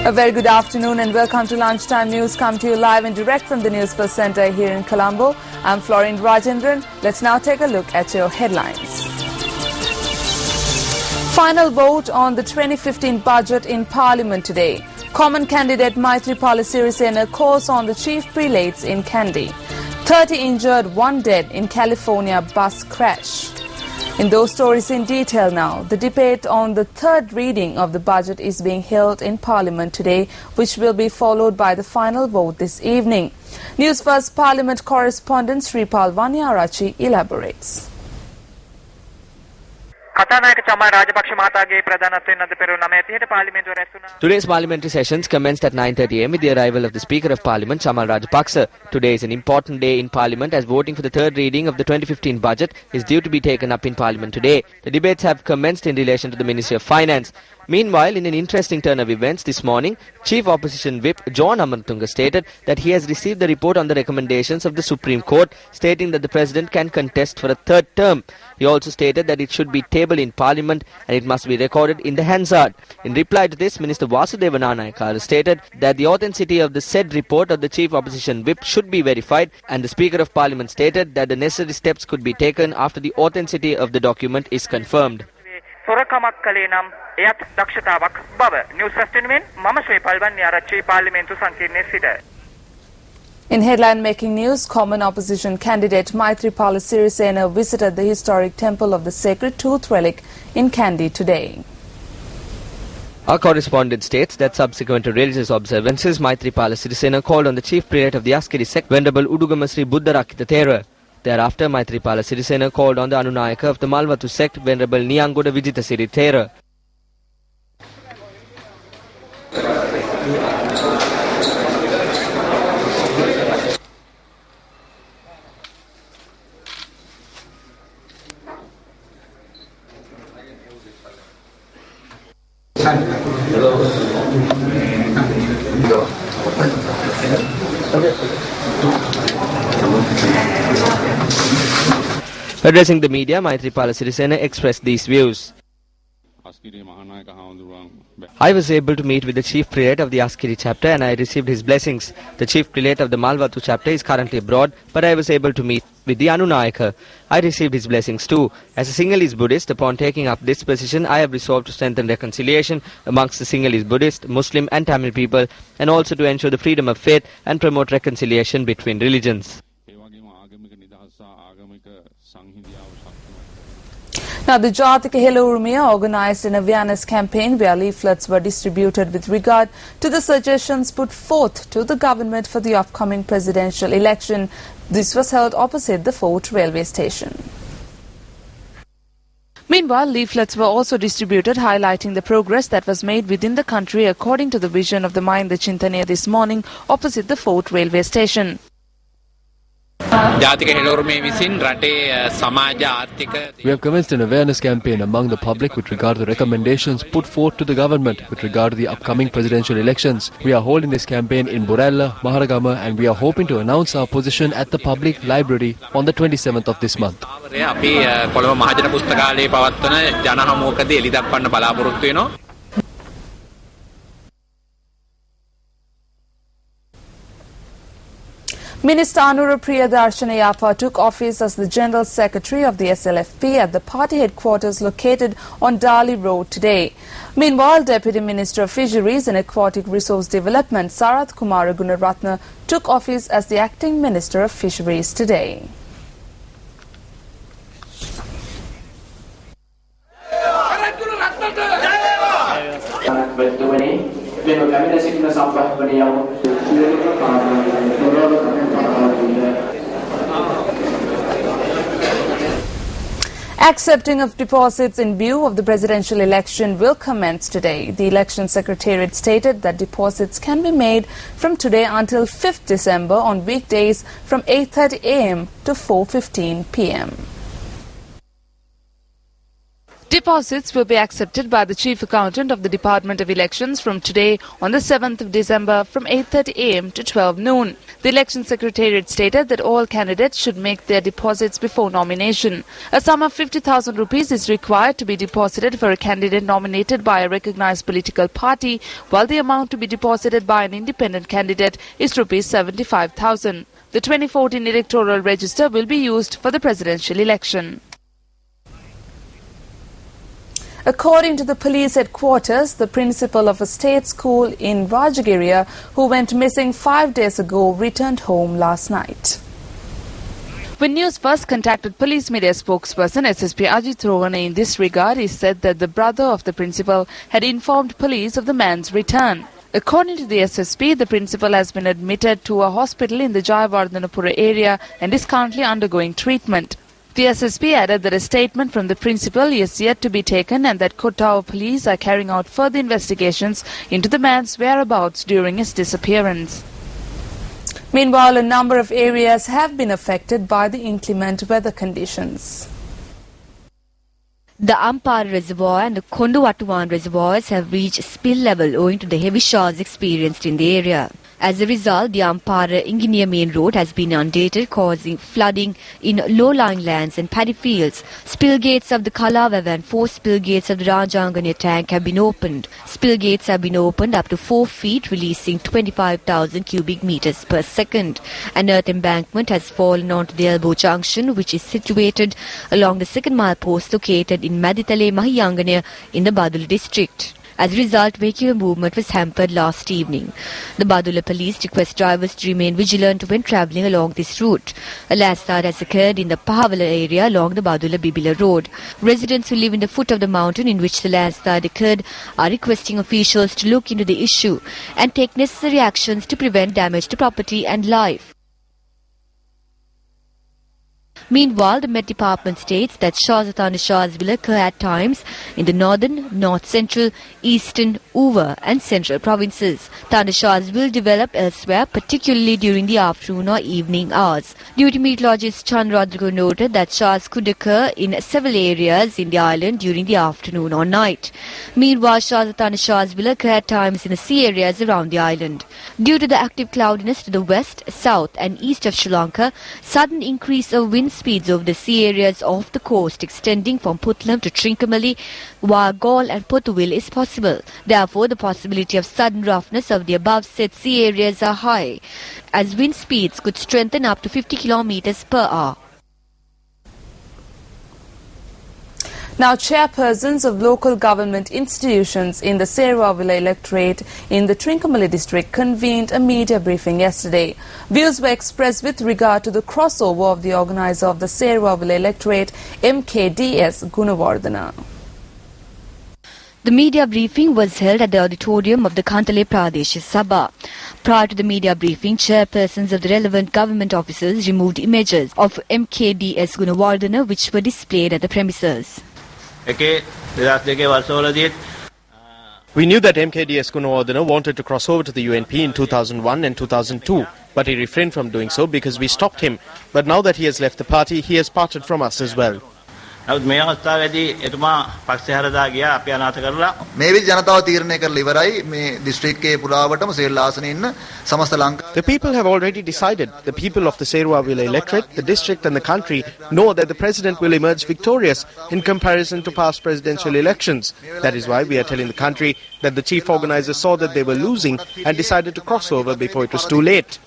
A very good afternoon and welcome to Lunchtime News, come to you live and direct from the Newsfirst Centre here in Colombo. I'm Florine Rajendran. Let's now take a look at your headlines. Final vote on the 2015 budget in Parliament today. Common candidate Maithripala Sirisena calls on the chief prelates in Kandy. 30 injured, 1 dead in California bus crash. In those stories in detail now, the debate on the third reading of the budget is being held in Parliament today, which will be followed by the final vote this evening. Newsfirst Parliament correspondent Sripal Vanyarachi elaborates. Today's parliamentary sessions commenced at 9:30 am with the arrival of the Speaker of Parliament, Chamal Rajapaksa. Today is an important day in Parliament as voting for the third reading of the 2015 budget is due to be taken up in Parliament today. The debates have commenced in relation to the Ministry of Finance. Meanwhile, in an interesting turn of events this morning, Chief Opposition Whip John Amartunga stated that he has received the report on the recommendations of the Supreme Court, stating that the President can contest for a third term. He also stated that it should be tabled in Parliament and it must be recorded in the Hansard. In reply to this, Minister Vasudeva Nanayaka stated that the authenticity of the said report of the Chief Opposition Whip should be verified, and the Speaker of Parliament stated that the necessary steps could be taken after the authenticity of the document is confirmed. In headline-making news, common opposition candidate Maithripala Sirisena visited the historic temple of the Sacred Tooth Relic in Kandy today. Our correspondent states that subsequent to religious observances, Maithripala Sirisena called on the chief prelate of the Askeri sect, Venerable Udugama Sri Buddharakkhita Thera. Thereafter, Maithripala Sirisena called on the Anunayaka of the Malwatu sect, Venerable Niyangoda Vijitasiri Thera. Addressing the media, Maithripala Sirisena expressed these views. I was able to meet with the chief prelate of the Askeri chapter and I received his blessings. The chief prelate of the Malwatu chapter is currently abroad, but I was able to meet with the Anunayaka. I received his blessings too. As a Sinhalese Buddhist, upon taking up this position, I have resolved to strengthen reconciliation amongst the Sinhalese Buddhist, Muslim and Tamil people, and also to ensure the freedom of faith and promote reconciliation between religions. Now, the Jatika Hela Urmiya organized an awareness campaign where leaflets were distributed with regard to the suggestions put forth to the government for the upcoming presidential election. This was held opposite the Fort railway station. Meanwhile, leaflets were also distributed highlighting the progress that was made within the country according to the vision of the Mahinda Chintaniya this morning opposite the Fort railway station. We have commenced an awareness campaign among the public with regard to the recommendations put forth to the government with regard to the upcoming presidential elections. We are holding this campaign in Burella, Maharagama, and we are hoping to announce our position at the public library on the 27th of this month. Minister Anura Priyadarshana took office as the General Secretary of the SLFP at the party headquarters located on Dali Road today. Meanwhile, Deputy Minister of Fisheries and Aquatic Resource Development Sarath Kumara Gunaratna took office as the Acting Minister of Fisheries today. Accepting of deposits in view of the presidential election will commence today. The Election Secretariat stated that deposits can be made from today until 5th December on weekdays from 8:30 am to 4:15 pm. Deposits will be accepted by the Chief Accountant of the Department of Elections from today on the 7th of December from 8:30 am to 12 noon. The Election Secretariat stated that all candidates should make their deposits before nomination. A sum of 50,000 rupees is required to be deposited for a candidate nominated by a recognized political party, while the amount to be deposited by an independent candidate is rupees 75,000. The 2014 electoral register will be used for the presidential election. According to the police headquarters, the principal of a state school in Rajagiriya, who went missing 5 days ago, returned home last night. When Newsfirst contacted police media spokesperson SSP Ajit Rohane in this regard, he said that the brother of the principal had informed police of the man's return. According to the SSP, the principal has been admitted to a hospital in the Jayawardhanapura area and is currently undergoing treatment. The SSP added that a statement from the principal is yet to be taken and that Kottawa police are carrying out further investigations into the man's whereabouts during his disappearance. Meanwhile, a number of areas have been affected by the inclement weather conditions. The Ampara Reservoir and the Konduwatuwan reservoirs have reached spill level owing to the heavy showers experienced in the area. As a result, the Ampara-Ingenia main road has been inundated, causing flooding in low-lying lands and paddy fields. Spill gates of the Kalavav and 4 spill gates of the Rajangania tank have been opened. Spill gates have been opened up to 4 feet, releasing 25,000 cubic meters per second. An earth embankment has fallen onto the Elbow Junction, which is situated along the 2nd mile post located in Maditale Mahiyangania in the Badula district. As a result, vehicular movement was hampered last evening. The Badula police request drivers to remain vigilant when travelling along this route. A landslide has occurred in the Pahavala area along the Badula-Bibila road. Residents who live in the foot of the mountain in which the landslide occurred are requesting officials to look into the issue and take necessary actions to prevent damage to property and life. Meanwhile, the Met Department states that showers of thundershowers will occur at times in the northern, north-central, eastern, Uva and central provinces. Thundershowers will develop elsewhere, particularly during the afternoon or evening hours. Duty meteorologist Chandradrigo noted that showers could occur in several areas in the island during the afternoon or night. Meanwhile, showers of thundershowers will occur at times in the sea areas around the island. Due to the active cloudiness to the west, south and east of Sri Lanka, sudden increase of wind speeds over the sea areas off the coast extending from Putlam to Trincomalee, Wargol and Pothuwil is possible. Therefore, the possibility of sudden roughness of the above said sea areas are high, as wind speeds could strengthen up to 50 kilometers per hour. Now, chairpersons of local government institutions in the Serwavilla electorate in the Trincomalee district convened a media briefing yesterday. Views were expressed with regard to the crossover of the organizer of the Serwavilla electorate, MKDS Gunawardena. The media briefing was held at the auditorium of the Kantale Pradesh Sabha. Prior to the media briefing, chairpersons of the relevant government offices removed images of MKDS Gunawardena which were displayed at the premises. We knew that MKDS Gunawardena wanted to cross over to the UNP in 2001 and 2002, but he refrained from doing so because we stopped him. But now that he has left the party, he has parted from us as well. මේ විදි ජනතාව තීරණය කරලා ඉවරයි මේ දිස්ත්‍රික්කයේ පුරාවටම sale ආසනයේ ඉන්න සමස්ත ලංකාව. The people have already decided. The people of the Serwavilla electorate, the district and the country know that the president will emerge victorious in comparison to past presidential elections. That is why we are telling the country that the chief organizer saw that they were losing and decided to cross over before it was too late.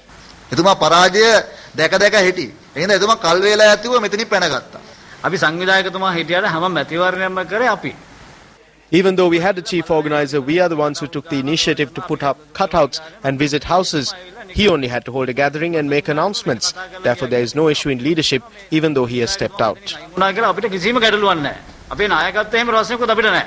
එතුමා පරාජය දැක දැක හිටි. එහෙනම් එතුමා කල් වේලා ඇතුව මෙතනින් පැනගත්තා. අපි සංවිධායකතුමා හිටියට හැම මැතිවරණයක්ම කරේ අපි. Even though we had a chief organizer, we are the ones who took the initiative to put up cutouts and visit houses. He only had to hold a gathering and make announcements. Therefore, there is no issue in leadership, even though he has stepped out. අපිට කිසිම ගැටලුවක් නැහැ. අපේ නායකත්වයේ එහෙම ප්‍රශ්නකුත් අපිට නැහැ.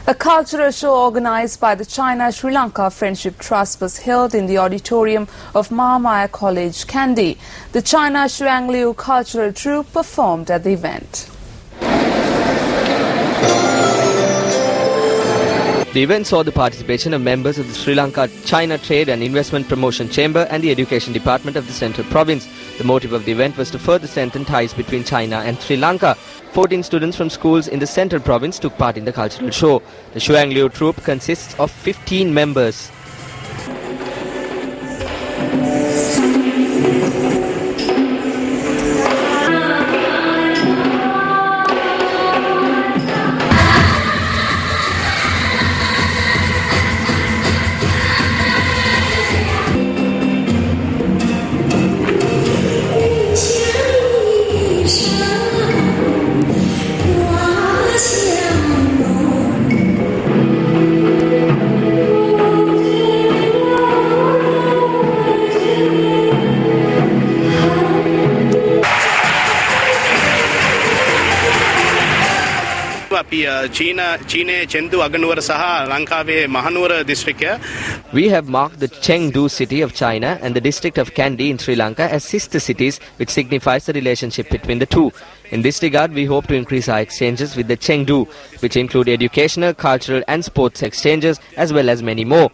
A cultural show organized by the China-Sri Lanka Friendship Trust was held in the auditorium of Mahamaya College, Kandy. The China-Shuang Liu cultural troupe performed at the event. The event saw the participation of members of the Sri Lanka China Trade and Investment Promotion Chamber and the Education Department of the Central Province. The motive of the event was to further strengthen ties between China and Sri Lanka. 14 students from schools in the central province took part in the cultural show. The Shuang Liu troupe consists of 15 members. We have marked the Chengdu city of China and the district of Kandy in Sri Lanka as sister cities, which signifies the relationship between the two. In this regard, we hope to increase our exchanges with the Chengdu, which include educational, cultural and sports exchanges, as well as many more.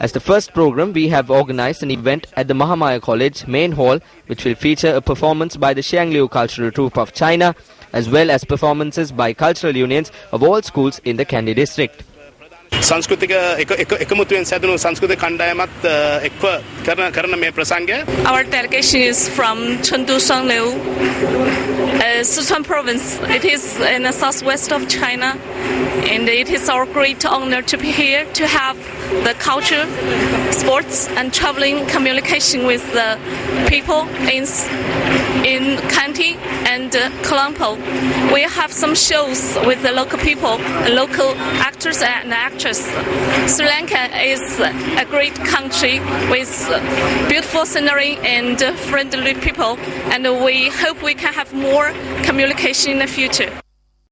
As the first program, we have organized an event at the Mahamaya College main hall, which will feature a performance by the Shuang Liu Cultural Troupe of China, as well as performances by cultural unions of all schools in the Kandy district. Our delegation is from Chengdu Shuangliu, Sichuan province. It is in the southwest of China, and it is our great honor to be here to have the culture, sports and traveling communication with the people in Kandy and Colombo. We have some shows with the local people, local actors and actresses. Sri Lanka is a great country with beautiful scenery and friendly people, and we hope we can have more communication in the future.